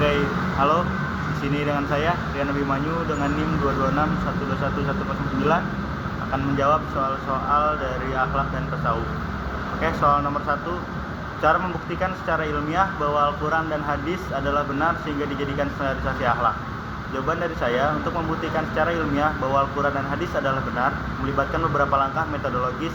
Oke, halo. Di sini dengan saya Rian Abimanyu dengan NIM 226121109 akan menjawab soal-soal dari akhlak dan tasawuf. Oke, soal nomor 1. Cara membuktikan secara ilmiah bahwa Al-Quran dan hadis adalah benar sehingga dijadikan standarisasi akhlak. Jawaban dari saya, untuk membuktikan secara ilmiah bahwa Al-Quran dan hadis adalah benar, melibatkan beberapa langkah metodologis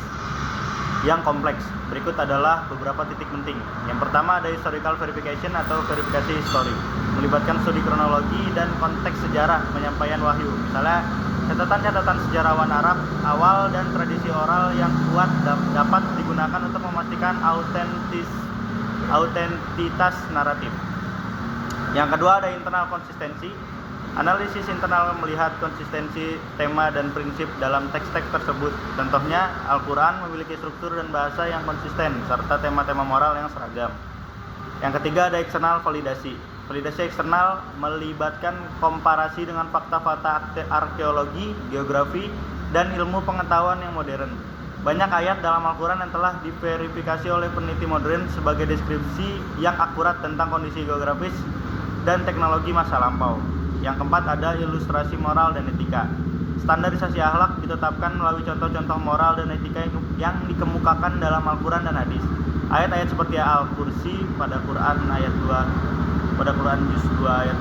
yang kompleks. Berikut adalah beberapa titik penting. Yang pertama ada historical verification atau verifikasi histori, melibatkan studi kronologi dan konteks sejarah penyampaian wahyu. Misalnya catatan-catatan sejarawan Arab awal dan tradisi oral yang kuat dapat digunakan untuk memastikan autentitas naratif. Yang kedua ada internal konsistensi. Analisis internal melihat konsistensi tema dan prinsip dalam teks-teks tersebut. Contohnya, Al-Quran memiliki struktur dan bahasa yang konsisten serta tema-tema moral yang seragam. Yang ketiga ada eksternal validasi. Validasi eksternal melibatkan komparasi dengan fakta-fakta arkeologi, geografi, dan ilmu pengetahuan yang modern. Banyak ayat dalam Al-Quran yang telah diverifikasi oleh peneliti modern sebagai deskripsi yang akurat tentang kondisi geografis dan teknologi masa lampau. Yang keempat ada ilustrasi moral dan etika. Standarisasi akhlak ditetapkan melalui contoh-contoh moral dan etika yang dikemukakan dalam Al-Quran dan hadis. Ayat-ayat seperti Al-Kursi pada Quran ayat 2, pada Quran juz 2 ayat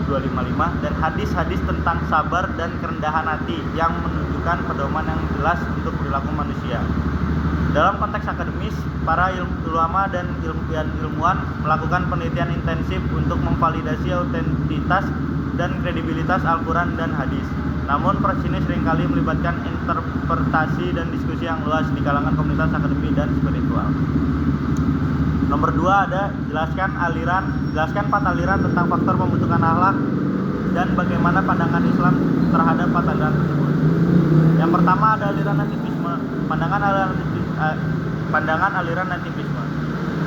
255 dan hadis-hadis tentang sabar dan kerendahan hati yang menunjukkan pedoman yang jelas untuk perilaku manusia. Dalam konteks akademis, para ulama dan ilmuwan melakukan penelitian intensif untuk memvalidasi autentitas dan kredibilitas Al-Quran dan hadis. Namun proses ini seringkali melibatkan interpretasi dan diskusi yang luas di kalangan komunitas akademik dan spiritual. Nomor 2 ada jelaskan 4 aliran tentang faktor pembentukan akhlak dan bagaimana pandangan Islam terhadap 4 aliran tersebut. Yang pertama ada aliran nativisme. Pandangan aliran nativisme.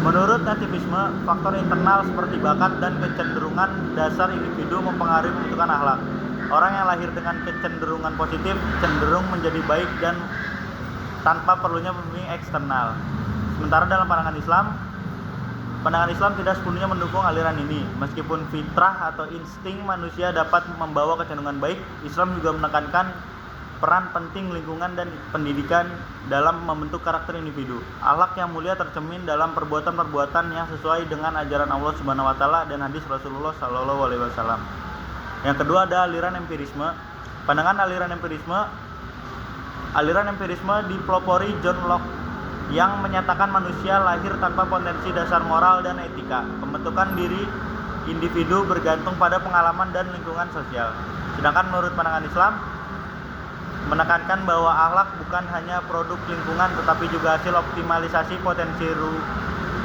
Menurut nativisme, faktor internal seperti bakat dan kecenderungan dasar individu mempengaruhi pembentukan akhlak. Orang yang lahir dengan kecenderungan positif cenderung menjadi baik dan tanpa perlunya pembimbing eksternal. Sementara dalam pandangan Islam tidak sepenuhnya mendukung aliran ini. Meskipun fitrah atau insting manusia dapat membawa kecenderungan baik, Islam juga menekankan peran penting lingkungan dan pendidikan dalam membentuk karakter individu. Akhlak yang mulia tercermin dalam perbuatan-perbuatan yang sesuai dengan ajaran Allah Subhanahu wa taala dan hadis Rasulullah sallallahu alaihi wasallam. Yang kedua ada aliran empirisme. Pandangan aliran empirisme dipelopori John Locke yang menyatakan manusia lahir tanpa potensi dasar moral dan etika. Pembentukan diri individu bergantung pada pengalaman dan lingkungan sosial. Sedangkan menurut pandangan Islam menekankan bahwa akhlak bukan hanya produk lingkungan tetapi juga hasil optimalisasi potensi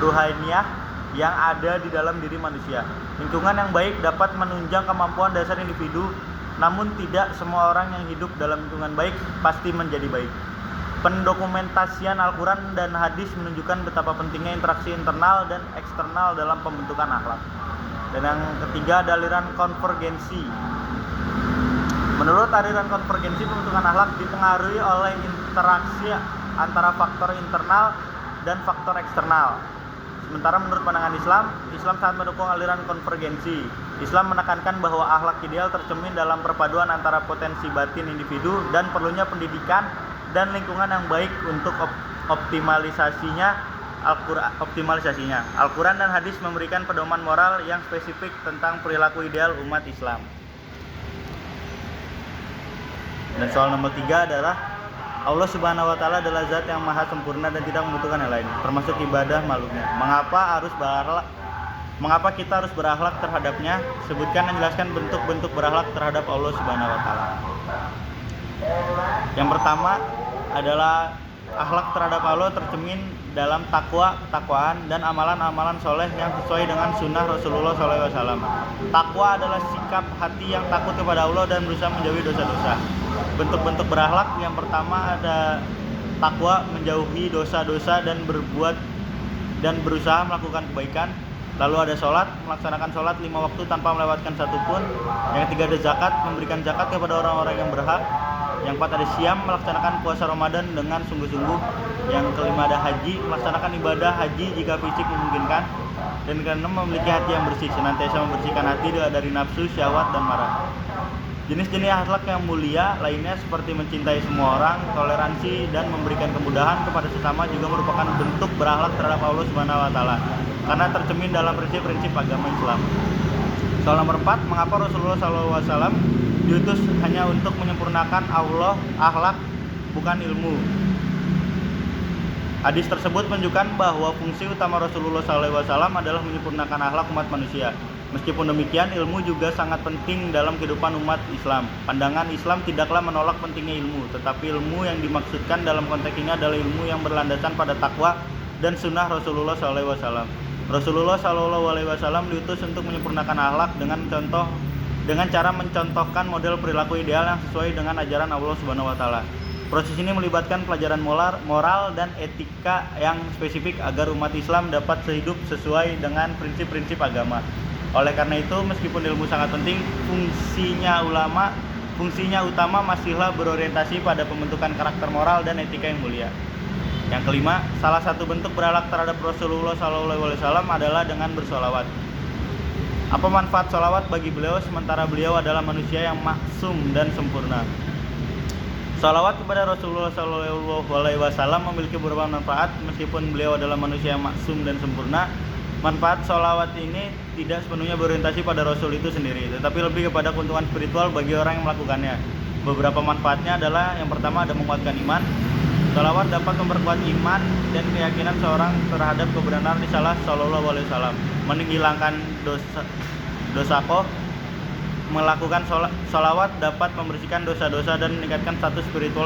ruhaniyah yang ada di dalam diri manusia. Lingkungan yang baik dapat menunjang kemampuan dasar individu, namun tidak semua orang yang hidup dalam lingkungan baik pasti menjadi baik. Pendokumentasian Al-Quran dan hadis menunjukkan betapa pentingnya interaksi internal dan eksternal dalam pembentukan akhlak. Dan yang ketiga ada aliran konvergensi. Menurut aliran konvergensi, pembentukan akhlak dipengaruhi oleh interaksi antara faktor internal dan faktor eksternal. Sementara menurut pandangan Islam sangat mendukung aliran konvergensi. Islam menekankan bahwa akhlak ideal tercermin dalam perpaduan antara potensi batin individu dan perlunya pendidikan dan lingkungan yang baik untuk optimalisasinya. Al-Quran dan hadis memberikan pedoman moral yang spesifik tentang perilaku ideal umat Islam. Dan soal nomor 3 adalah Allah Subhanahu wa taala adalah zat yang maha sempurna dan tidak membutuhkan yang lain, termasuk ibadah makhluknya. Mengapa kita harus berakhlak terhadapnya? Sebutkan dan jelaskan bentuk-bentuk berakhlak terhadap Allah Subhanahu wa taala. Yang pertama adalah akhlak terhadap Allah tercermin dalam ketakwaan dan amalan-amalan soleh yang sesuai dengan sunnah Rasulullah SAW. Takwa adalah sikap hati yang takut kepada Allah dan berusaha menjauhi dosa-dosa. Bentuk-bentuk berakhlak yang pertama ada takwa, menjauhi dosa-dosa dan berusaha melakukan kebaikan. Lalu ada sholat, melaksanakan sholat 5 waktu tanpa melewatkan satu pun. Yang ketiga ada zakat, memberikan zakat kepada orang-orang yang berhak. Yang keempat ada siam, melaksanakan puasa Ramadan dengan sungguh-sungguh. Yang kelima ada haji, melaksanakan ibadah haji jika fisik memungkinkan. Dan keenam, memiliki hati yang bersih, senantiasa membersihkan hati dari nafsu, syahwat, dan marah. Jenis-jenis akhlak yang mulia lainnya seperti mencintai semua orang, toleransi, dan memberikan kemudahan kepada sesama juga merupakan bentuk berakhlak terhadap Allah Subhanahu wa taala karena tercermin dalam prinsip-prinsip agama Islam. Soal nomor 4, mengapa Rasulullah SAW diutus hanya untuk menyempurnakan Allah akhlak bukan ilmu? Hadis tersebut menunjukkan bahwa fungsi utama Rasulullah SAW adalah menyempurnakan akhlak umat manusia. Meskipun demikian, ilmu juga sangat penting dalam kehidupan umat Islam. Pandangan Islam tidaklah menolak pentingnya ilmu, tetapi ilmu yang dimaksudkan dalam konteks ini adalah ilmu yang berlandasan pada takwa dan sunnah Rasulullah SAW. Rasulullah SAW diutus untuk menyempurnakan akhlak dengan cara mencontohkan model perilaku ideal yang sesuai dengan ajaran Allah Subhanahu wa taala. Proses ini melibatkan pelajaran moral dan etika yang spesifik agar umat Islam dapat hidup sesuai dengan prinsip-prinsip agama. Oleh karena itu, meskipun ilmu sangat penting, fungsinya utama masihlah berorientasi pada pembentukan karakter moral dan etika yang mulia. Yang kelima, salah satu bentuk berakhlak terhadap Rasulullah SAW adalah dengan bersolawat. Apa manfaat solawat bagi beliau sementara beliau adalah manusia yang maksum dan sempurna? Salawat kepada Rasulullah SAW memiliki beberapa manfaat. Meskipun beliau adalah manusia yang maksum dan sempurna, manfaat salawat ini tidak sepenuhnya berorientasi pada Rasul itu sendiri, tetapi lebih kepada keuntungan spiritual bagi orang yang melakukannya. Beberapa manfaatnya adalah, yang pertama, ada menguatkan iman. Salawat dapat memperkuat iman dan keyakinan seorang terhadap kebenaran risalah Sallallahu Alaihi Wasallam, menghilangkan dosa. Melakukan salawat dapat membersihkan dosa-dosa dan meningkatkan status spiritual